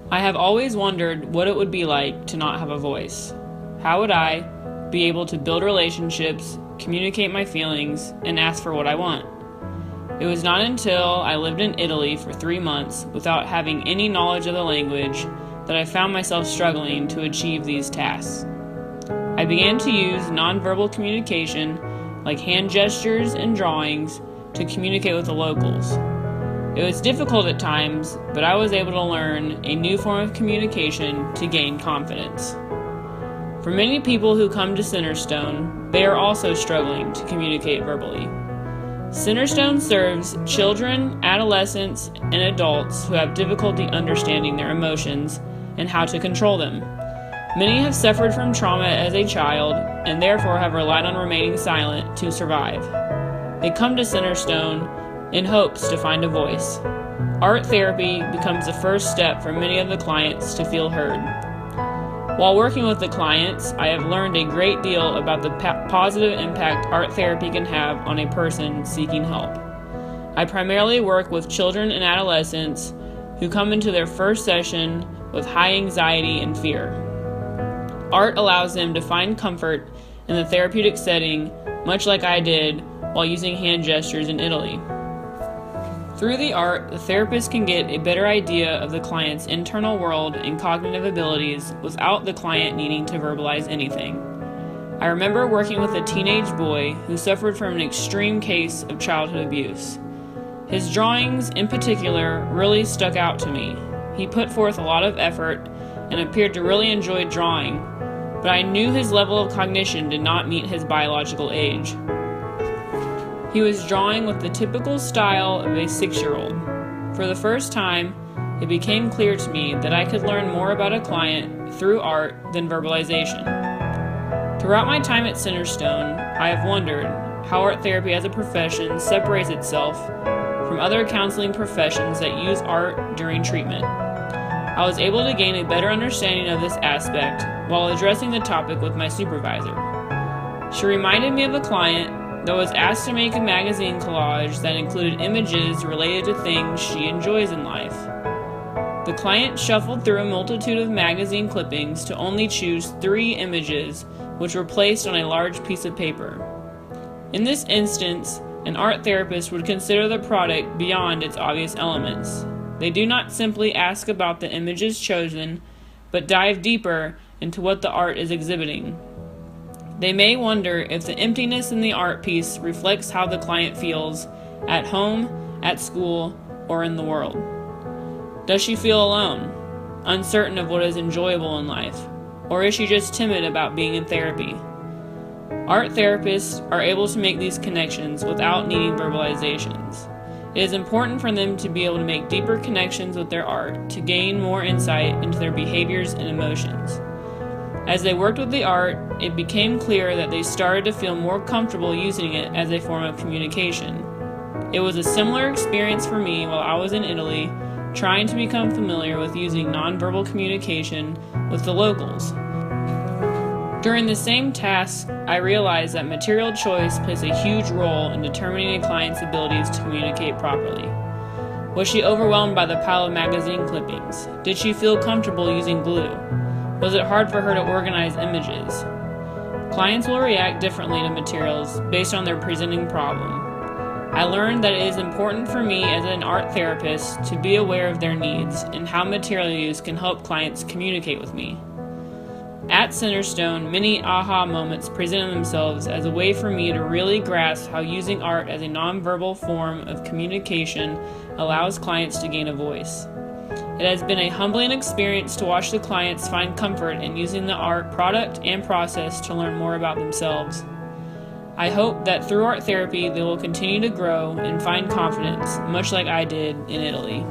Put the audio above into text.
I have always wondered what it would be like to not have a voice. How would I be able to build relationships, communicate my feelings, and ask for what I want? It was not until I lived in Italy for 3 months without having any knowledge of the language that I found myself struggling to achieve these tasks. I began to use nonverbal communication like hand gestures and drawings to communicate with the locals. It was difficult at times, but I was able to learn a new form of communication to gain confidence. For many people who come to Centerstone, they are also struggling to communicate verbally. Centerstone serves children, adolescents, and adults who have difficulty understanding their emotions and how to control them. Many have suffered from trauma as a child and therefore have relied on remaining silent to survive. They come to Centerstone in hopes to find a voice. Art therapy becomes the first step for many of the clients to feel heard. While working with the clients, I have learned a great deal about the positive impact art therapy can have on a person seeking help. I primarily work with children and adolescents who come into their first session with high anxiety and fear. Art allows them to find comfort in the therapeutic setting, much like I did while using hand gestures in Italy. Through the art, the therapist can get a better idea of the client's internal world and cognitive abilities without the client needing to verbalize anything. I remember working with a teenage boy who suffered from an extreme case of childhood abuse. His drawings, in particular, really stuck out to me. He put forth a lot of effort and appeared to really enjoy drawing, but I knew his level of cognition did not meet his biological age. He was drawing with the typical style of a 6-year-old. For the first time, it became clear to me that I could learn more about a client through art than verbalization. Throughout my time at Centerstone, I have wondered how art therapy as a profession separates itself from other counseling professions that use art during treatment. I was able to gain a better understanding of this aspect while addressing the topic with my supervisor. She reminded me of a client that was asked to make a magazine collage that included images related to things she enjoys in life. The client shuffled through a multitude of magazine clippings to only choose 3 images, which were placed on a large piece of paper. In this instance, an art therapist would consider the product beyond its obvious elements. They do not simply ask about the images chosen, but dive deeper into what the art is exhibiting. They may wonder if the emptiness in the art piece reflects how the client feels at home, at school, or in the world. Does she feel alone, uncertain of what is enjoyable in life, or is she just timid about being in therapy? Art therapists are able to make these connections without needing verbalizations. It is important for them to be able to make deeper connections with their art to gain more insight into their behaviors and emotions. As they worked with the art, it became clear that they started to feel more comfortable using it as a form of communication. It was a similar experience for me while I was in Italy, trying to become familiar with using nonverbal communication with the locals. During the same task, I realized that material choice plays a huge role in determining a client's abilities to communicate properly. Was she overwhelmed by the pile of magazine clippings? Did she feel comfortable using glue? Was it hard for her to organize images? Clients will react differently to materials based on their presenting problem. I learned that it is important for me as an art therapist to be aware of their needs and how material use can help clients communicate with me. At Centerstone, many aha moments presented themselves as a way for me to really grasp how using art as a nonverbal form of communication allows clients to gain a voice. It has been a humbling experience to watch the clients find comfort in using the art product and process to learn more about themselves. I hope that through art therapy they will continue to grow and find confidence, much like I did in Italy.